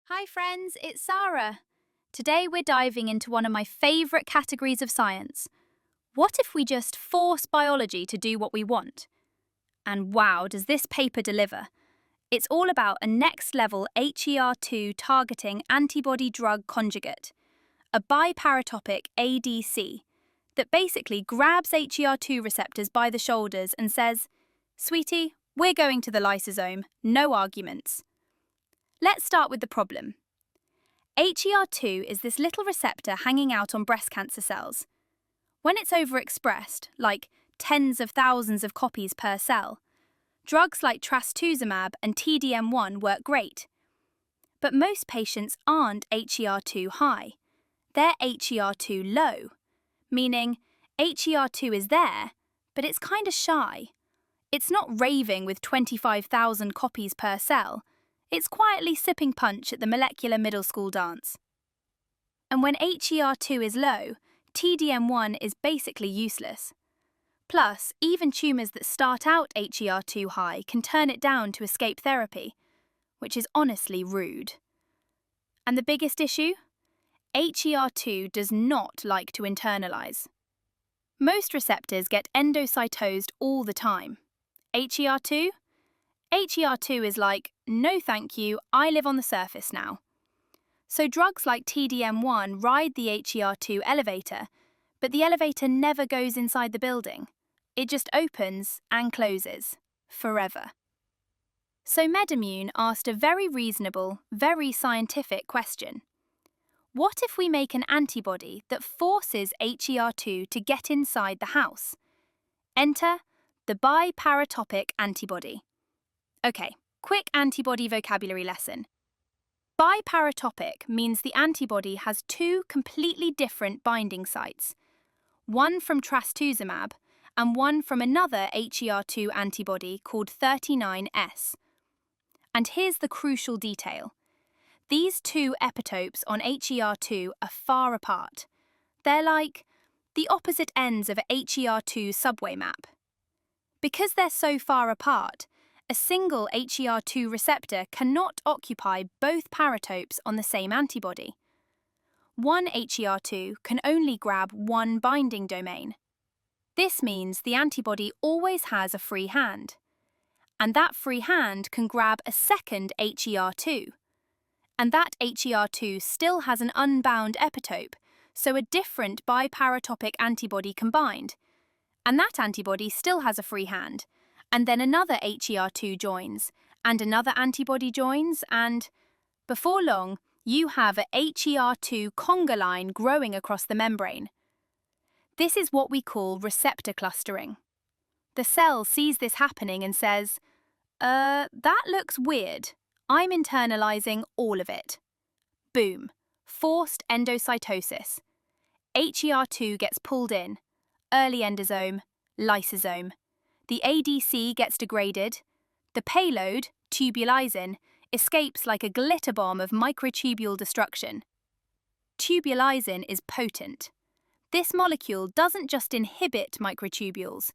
Hi friends, it's Sarah. Today we're diving into one of my favourite categories of science. What if we just force biology to do what we want? And wow, does this paper deliver? It's all about a next-level HER2 targeting antibody-drug conjugate, a biparatopic ADC, that basically grabs HER2 receptors by the shoulders and says, "Sweetie, we're going to the lysosome, no arguments." Let's start with the problem. HER2 is this little receptor hanging out on breast cancer cells. When it's overexpressed, like tens of thousands of copies per cell, drugs like trastuzumab and TDM1 work great. But most patients aren't HER2 high. They're HER2 low, meaning HER2 is there, but it's kind of shy. It's not raving with 25,000 copies per cell. It's quietly sipping punch at the molecular middle school dance. And when HER2 is low, TDM1 is basically useless. Plus, even tumours that start out HER2 high can turn it down to escape therapy, which is honestly rude. And the biggest issue? HER2 does not like to internalize. Most receptors get endocytosed all the time. HER2? HER2 is like, no thank you, I live on the surface now. So drugs like TDM1 ride the HER2 elevator, but the elevator never goes inside the building. It just opens and closes, forever. So MedImmune asked a very reasonable, very scientific question. What if we make an antibody that forces HER2 to get inside the house? Enter the biparatopic antibody. Okay, quick antibody vocabulary lesson. Biparatopic means the antibody has two completely different binding sites, one from trastuzumab and one from another HER2 antibody called 39S. And here's the crucial detail. These two epitopes on HER2 are far apart. They're like the opposite ends of a HER2 subway map. Because they're so far apart, a single HER2 receptor cannot occupy both paratopes on the same antibody. One HER2 can only grab one binding domain. This means the antibody always has a free hand. And that free hand can grab a second HER2. And that HER2 still has an unbound epitope, so a different biparatopic antibody combined. And that antibody still has a free hand. And then another HER2 joins, and another antibody joins, and before long, you have a HER2 conga line growing across the membrane. This is what we call receptor clustering. The cell sees this happening and says, that looks weird. I'm internalizing all of it. Boom. Forced endocytosis. HER2 gets pulled in. Early endosome, lysosome. The ADC gets degraded. The payload, tubulizin, escapes like a glitter bomb of microtubule destruction. Tubulizin is potent. This molecule doesn't just inhibit microtubules.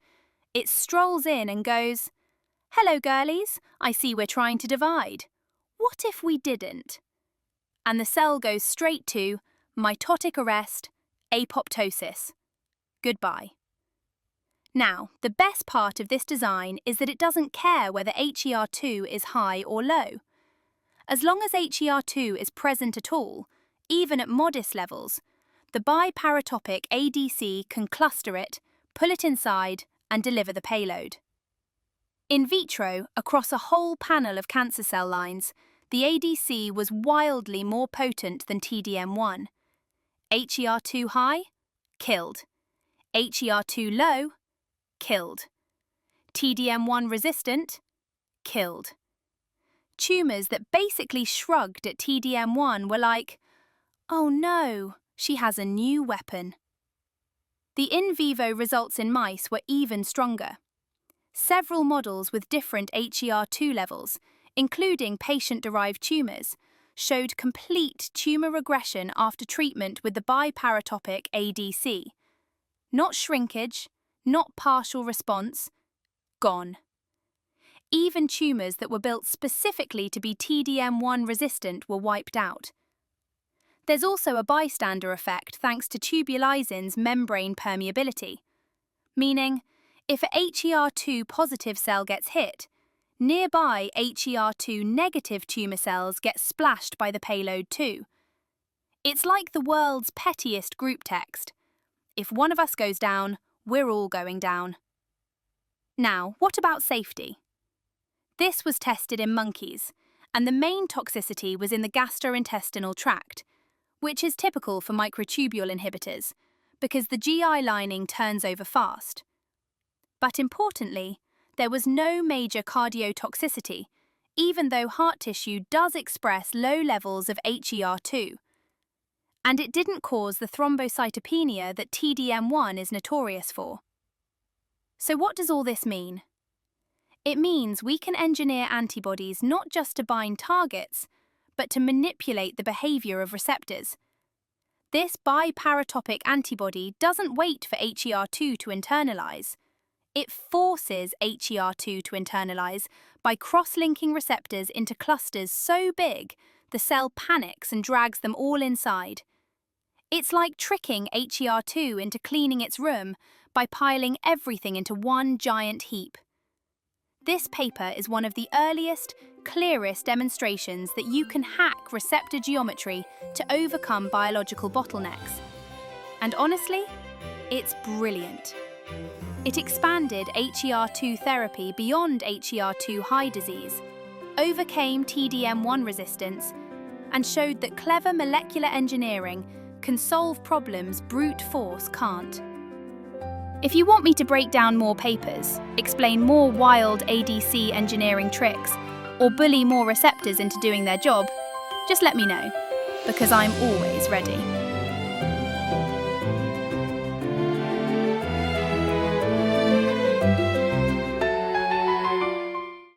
It strolls in and goes, "Hello, girlies, I see we're trying to divide. What if we didn't?" And the cell goes straight to mitotic arrest, apoptosis. Goodbye. Now, the best part of this design is that it doesn't care whether HER2 is high or low. As long as HER2 is present at all, even at modest levels, the biparatopic ADC can cluster it, pull it inside, and deliver the payload. In vitro, across a whole panel of cancer cell lines, the ADC was wildly more potent than TDM1. HER2 high? Killed. HER2 low? Killed. TDM1 resistant? Killed. Tumours that basically shrugged at TDM1 were like, oh no, she has a new weapon. The in vivo results in mice were even stronger. Several models with different HER2 levels, including patient-derived tumours, showed complete tumour regression after treatment with the biparatopic ADC. Not shrinkage, not partial response, gone. Even tumors that were built specifically to be TDM1 resistant were wiped out. There's also a bystander effect thanks to tubulisin's membrane permeability, meaning if a HER2 positive cell gets hit, nearby HER2 negative tumor cells get splashed by the payload too. It's like the world's pettiest group text. If one of us goes down, we're all going down. Now, what about safety? This was tested in monkeys, and the main toxicity was in the gastrointestinal tract, which is typical for microtubule inhibitors, because the GI lining turns over fast. But importantly, there was no major cardiotoxicity, even though heart tissue does express low levels of HER2. And it didn't cause the thrombocytopenia that TDM1 is notorious for. So what does all this mean? It means we can engineer antibodies not just to bind targets, but to manipulate the behavior of receptors. This biparatopic antibody doesn't wait for HER2 to internalize. It forces HER2 to internalize by cross-linking receptors into clusters so big the cell panics and drags them all inside. It's like tricking HER2 into cleaning its room by piling everything into one giant heap. This paper is one of the earliest, clearest demonstrations that you can hack receptor geometry to overcome biological bottlenecks. And honestly, it's brilliant. It expanded HER2 therapy beyond HER2 high disease, overcame TDM1 resistance, and showed that clever molecular engineering can solve problems brute force can't. If you want me to break down more papers, explain more wild ADC engineering tricks, or bully more receptors into doing their job, just let me know, because I'm always ready.